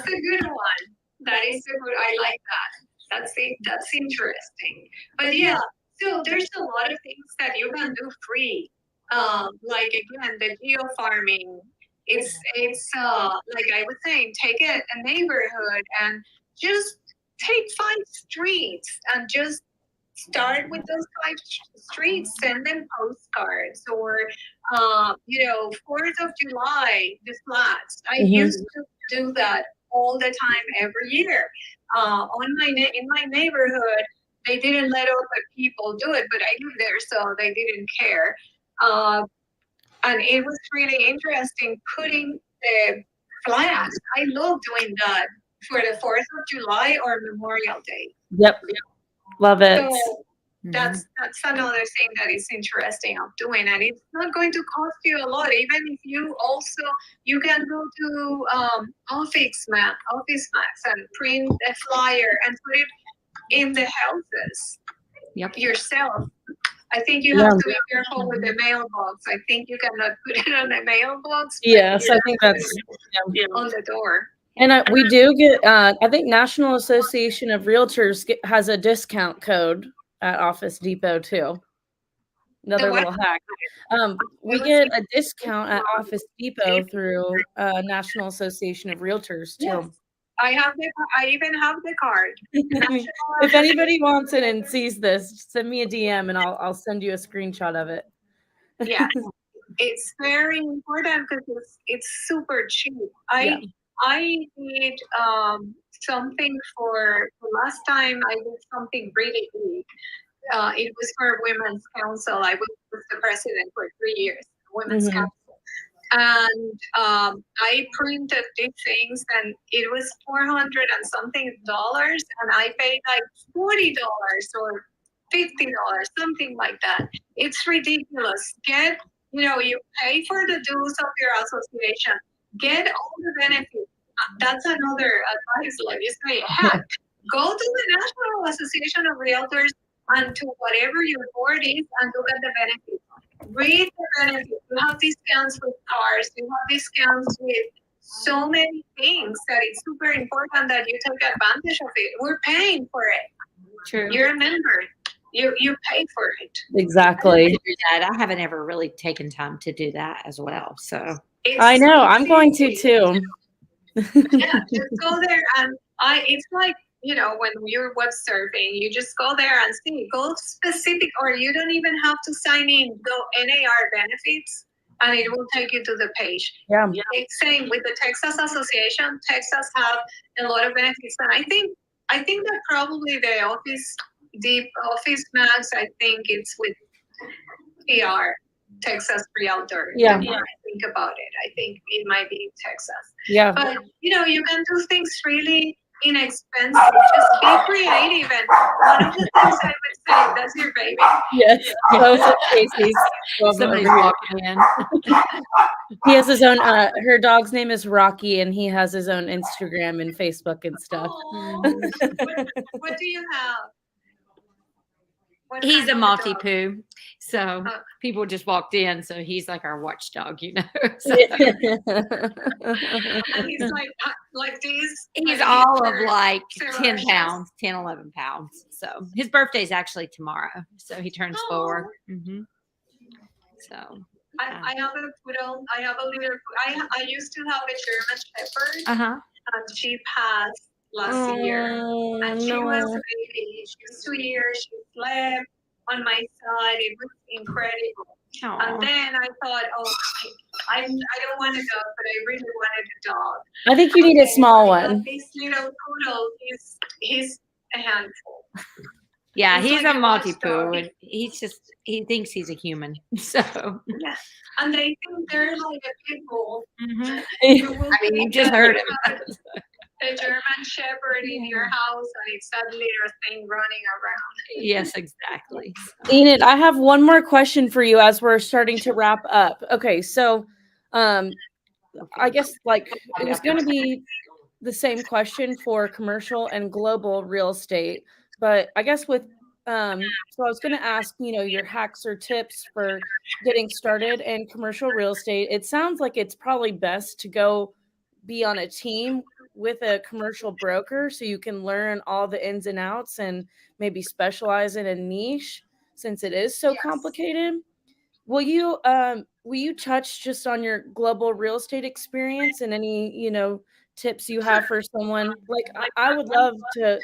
a good one. That is a good. I like that. That's interesting. But yeah, so there's a lot of things that you can do free. Like again, the geo farming. It's like I was saying, take a neighborhood and just take 5 streets and just start with those 5 streets. Send them postcards or 4th of July, the flats. I used to do that all the time every year. In my neighborhood, they didn't let other people do it, but I lived there, so they didn't care. And it was really interesting putting the flags. I love doing that for the 4th of July or Memorial Day. Yep. Love it. So that's another thing that is interesting of doing, and it's not going to cost you a lot. Even if you can go to Office Max and print a flyer and put it in the houses yourself. I think you have to be careful with the mailbox. I think you cannot put it on the mailbox. Yes, I think that's on the door. And we do get, I think National Association of Realtors has a discount code at Office Depot too. Another little hack. We get a discount at Office Depot through National Association of Realtors too. Yes. I even have the card. If anybody wants it and sees this, send me a DM and I'll send you a screenshot of it. Yeah, it's very important because it's super cheap. I did something for the last time I did something really big. It was for Women's Council. I was the president for 3 years, Women's Council. And I printed these things, and it was $400 and something, and I paid like $40 or $50, something like that. It's ridiculous. You pay for the dues of your association. Get all the benefits. That's another advice, like you say, heck, go to the National Association of Realtors and to whatever your board is and look at the benefits. Read the benefits. You have discounts with cars. You have discounts with so many things that it's super important that you take advantage of it. We're paying for it. True. You're a member. You pay for it. Exactly. I haven't ever really taken time to do that as well. So I know I'm going to too. Yeah, just go there and it's like when you're web surfing, you just go there and see, go specific, or you don't even have to sign in, go NAR benefits, and it will take you to the page. Yeah. It's same with the Texas Association. Texas have a lot of benefits, and I think that probably the Office Max, I think it's with TR, Texas Realtor. Yeah. When I think about it, I think it might be in Texas. Yeah. But you can do things really inexpensive. Just be creative. And one of the things I would say, that's your baby. Yes. Those are Casey's. Somebody's walking in. He has his own. Her dog's name is Rocky, and he has his own Instagram and Facebook and stuff. What do you have? He's a Maltipoo, so people just walked in, so he's like our watchdog, So. And he's like these. He's all of like 10 pounds, 10, 11 pounds. So his birthday's actually tomorrow, so he turns 4. Mm-hmm. So I have a poodle. I have a little. I used to have a German Shepherd. And she passed last year, and she was a baby. She was 2 years. She slept on my side. It was incredible. Aww. And then I thought, I don't want a dog, but I really wanted a dog. I think you need a small one. This little poodle, he's a handful. Yeah, he's a Maltipoo, and he thinks he's a human. So yeah, and they think they're like a pit bull. Mm-hmm. I mean, you just heard him. A German Shepherd in your house, and it's that little thing running around. Yes, exactly. Enid, I have one more question for you as we're starting to wrap up. Okay, so I guess it was going to be the same question for commercial and global real estate, but I guess with so I was going to ask, your hacks or tips for getting started in commercial real estate. It sounds like it's probably best to go be on a team with a commercial broker so you can learn all the ins and outs and maybe specialize in a niche since it is so complicated. Will you touch just on your global real estate experience and any, tips you have for someone? I would love to,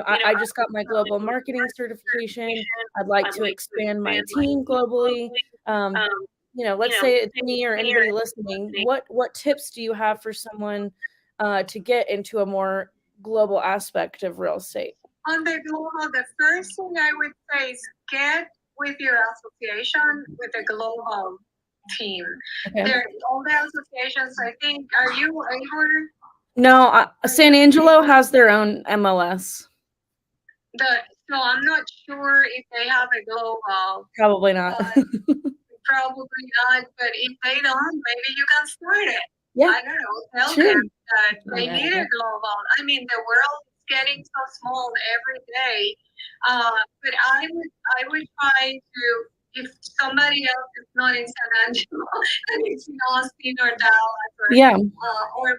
I just got my global marketing certification. I'd like to expand my team globally. Let's say it's me or anybody listening. What tips do you have for someone to get into a more global aspect of real estate? On the global, the first thing I would say is get with your association with a global team. Okay. All the associations, I think, are you able? No, San Angelo has their own MLS. So I'm not sure if they have a global. Probably not. Probably not, but if they don't, maybe you can start it. Yeah. I don't know. Tell them that they need a global. I mean, the world is getting so small every day. But I would try to, if somebody else is not in San Angelo and it's in Austin or Dallas or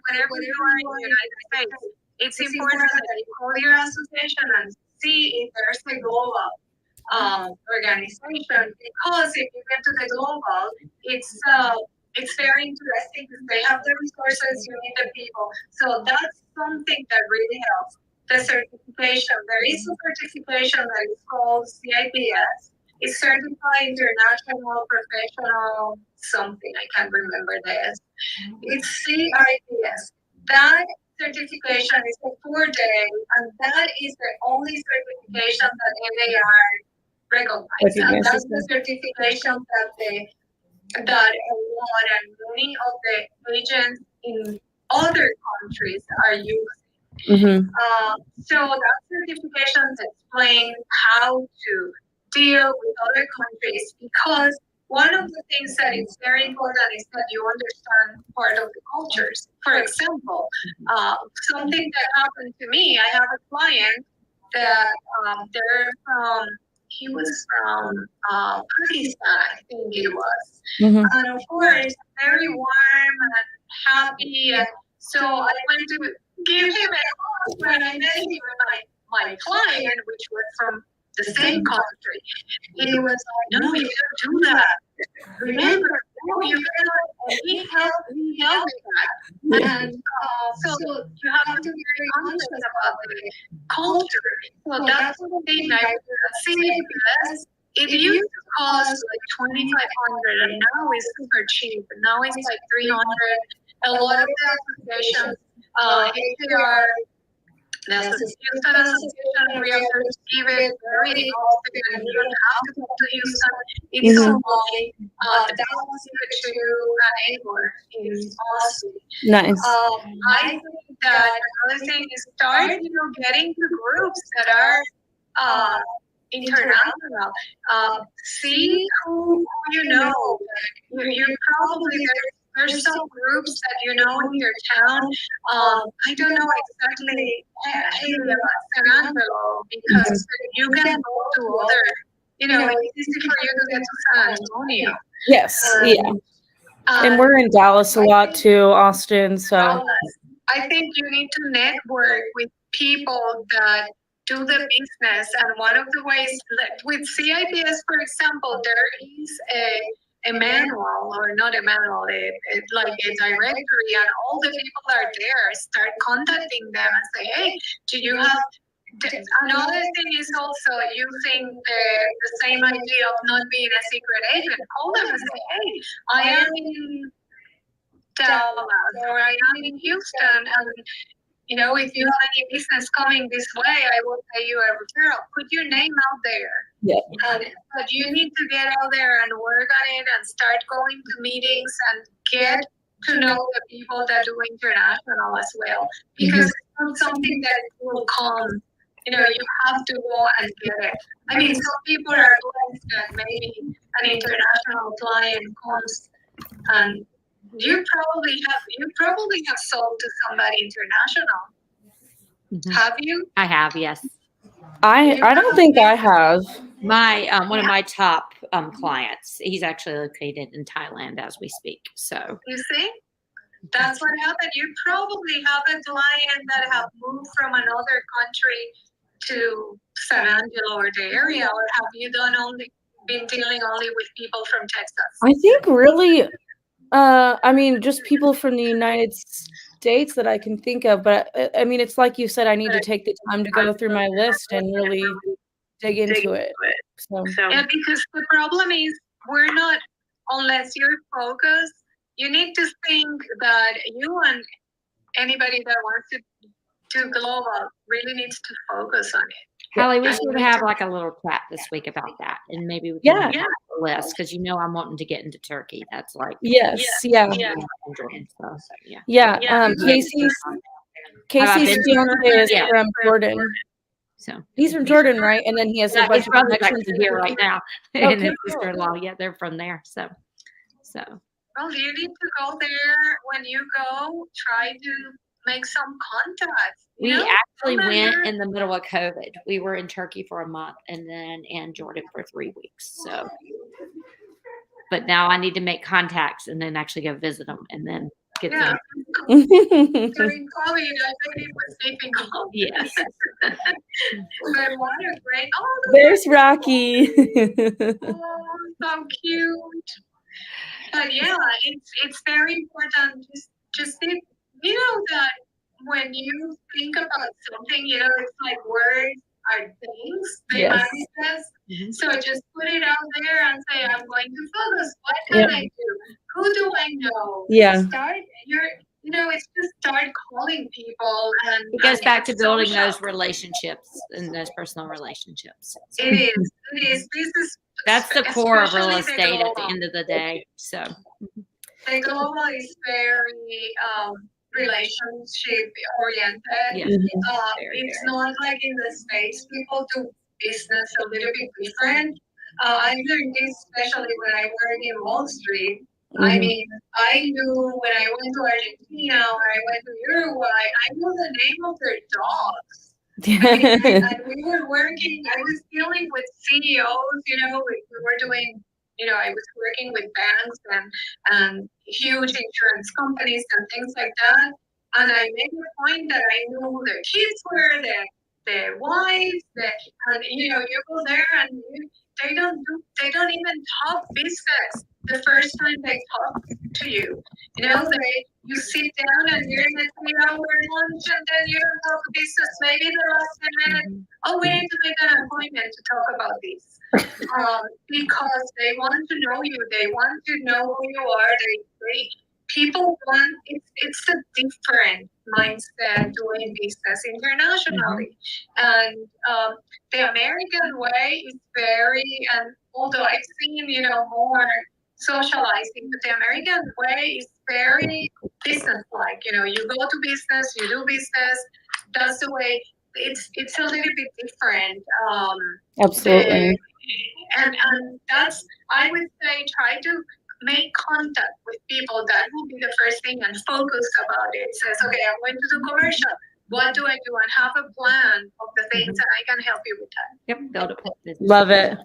whatever you are in the United States, it's important that you call your association and see if there's a global organization, because if you get to the global, it's very interesting because they have the resources, you need the people. So that's something that really helps. The certification. There is a certification that is called CIPS. It's Certified International Professional something. I can't remember this. It's CIPS. That certification is a 4-day, and that is the only certification that NAR recognizes. And that's the certification that a lot and many of the agents in other countries are using. Mm-hmm. So that certification explains how to deal with other countries, because one of the things that is very important is that you understand part of the cultures. For example, something that happened to me, I have a client that he was from Pakistan, I think it was. Mm-hmm. And of course, very warm and happy. And so I went to give him a hug when I met him, my client, which was from the same country. He was like, no, you don't do that. Remember, oh, you cannot, he helped with that. And so you have to be very conscious about the culture. So that's one thing I would see because it used to cost like 2,500 and now it's super cheap. Now it's like 300. A lot of the associations, APR, the Houston Association of Realtors give it very often, and you don't have to go to Houston. It's online. Dallas too, and Anchor is awesome. Nice. I think that another thing is start, getting to groups that are international. See who you know. You probably there's some groups that in your town. I don't know exactly San Angelo because you can go to other. It's easy for you to get to San Antonio. Yes, yeah. And we're in Dallas a lot too, Austin. So I think you need to network with people that do the business. And one of the ways with CIBS, for example, there is a manual, or not a manual, like a directory, and all the people are there. Start contacting them and say, hey, do you have... Another thing is also using the same idea of not being a secret agent. Call them and say, hey, I am in Dallas or I am in Houston, and if you have any business coming this way, I will pay you a referral. Put your name out there. Yeah. But you need to get out there and work on it and start going to meetings and get to know the people that do international as well. Because it's not something that will come. You have to go and get it. I mean, some people are blessed that maybe an international client comes and you probably have sold to somebody international. Mm-hmm. Have you? I have, yes. I don't think I have. My one of my top clients, he's actually located in Thailand as we speak. So you see, that's what happened. You probably have a client that have moved from another country to San Angelo or the area, or have you been dealing only with people from Texas? I think really, I mean, just people from the United States that I can think of. But I mean, it's like you said, I need to take the time to go through my list and really dig into it. So. Yeah, because the problem is we're not, unless you're focused, you need to think that you and anybody that wants to do global really needs to focus on it. Hallie, we should have like a little chat this week about that, and maybe we can have a list because I'm wanting to get into Turkey. That's like enjoying stuff. So, yeah. Casey's fiance is from Jordan. So he's from Jordan, right? And then he has a bunch of connections here right now, and his sister-in-law. Yeah, they're from there. So. Well, you need to go there. When you go, try to make some contacts. We actually went in the middle of COVID. We were in Turkey for a month and then in Jordan for 3 weeks. So, but now I need to make contacts and then actually go visit them and then get them. During COVID, I think it was taking off. Yes. But what a great! Oh, there's Rocky. Oh, so cute. But yeah, it's very important. Just think, that when you think about something, it's like words are things. They manifest. Mm-hmm. So just put it out there and say, I'm going to focus. What can I do? Who do I know? Yeah. It's just start calling people, and it goes back to building those relationships and those personal relationships. So. It is. That's the core of real estate at the end of the day. So the global is very relationship oriented. Yeah. It's not like in the States. People do business a little bit different. I learned this especially when I worked in Wall Street. Mm-hmm. I mean, I knew when I went to Argentina or I went to Uruguay, I knew the name of their dogs. And we were working, I was dealing with CEOs, we were doing, I was working with banks and huge insurance companies and things like that. And I made a point that I knew who their kids were, their wives, and you go there and they don't even talk business. the first time they talk to you. You sit down and you're in a 3-hour lunch, and then you don't talk business. Maybe the last 10 minutes, oh, we need to make an appointment to talk about this. Because they want to know you. They want to know who you are. People want, it's a different mindset doing business internationally. And the American way is and although I've seen, more socializing, but the American way is very business-like. You go to business, you do business. That's the way. It's a little bit different. Absolutely. And that's, I would say, try to make contact with people. That will be the first thing, and focus about it. Says, okay, I'm going to do commercial. What do I do? And have a plan of the things, and I can help you with that. Yep, build a business. Love it.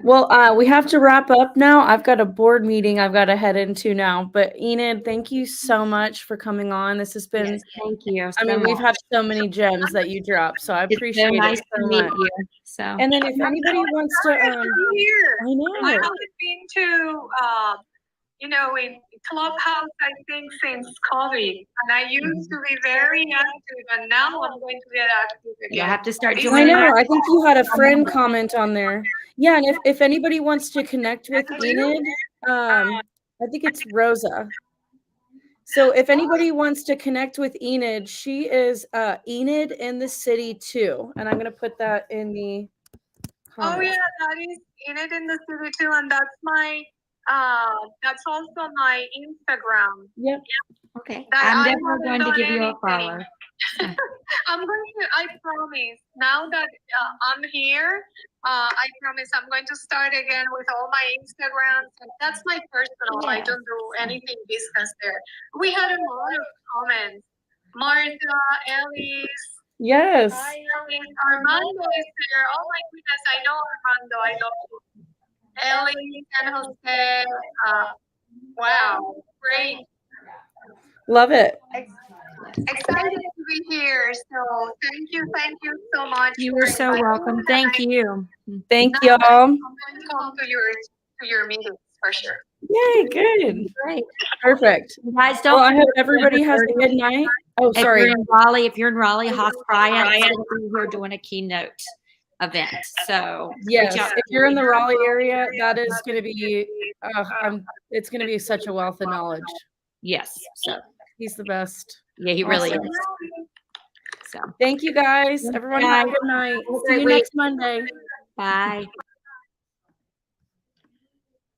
Well, we have to wrap up now. I've got a board meeting I've got to head into now. But Enid, thank you so much for coming on. This has been, Yes, thank you. I mean, we've had so many gems that you dropped, so I appreciate nice it so to meet much. you. So, and then if anybody wants to, I know. I haven't been to, in Clubhouse, I think, since COVID. And I used to be very active, and now I'm going to get active again. you have to start I joining. know. I think you had a friend comment on there. Yeah, and if anybody wants to connect with Enid, I think it's Rosa. So if anybody wants to connect with Enid, she is Enid in the City too. And I'm going to put that in the comments. Oh yeah, that is Enid in the City too, and that's my that's also my Instagram. Yep. Okay. I'm definitely going to give you a follow. I promise, now that I'm here, I promise I'm going to start again with all my Instagrams. And that's my personal. I don't do anything business there. We had a lot of comments. Martha, Ellis. Yes. Armando is there. Oh my goodness, I know Armando. I love you. Ellie and Jose. Wow, great. Love it. Excited to be here. So thank you so much. You were so welcome. Thank you. Thank y'all. I'm going to come to your meetings for sure. Yay, good. Great. Perfect. Guys, don't. Well, I hope everybody has a good night. Oh, sorry. If you're in Raleigh, Haas Bryant, we're doing a keynote event. So yes, if you're in the Raleigh area, that is going to be, it's going to be such a wealth of knowledge. Yes. So he's the best. Yeah, he really is. So thank you guys. Everyone have a good night. See you next Monday. Bye.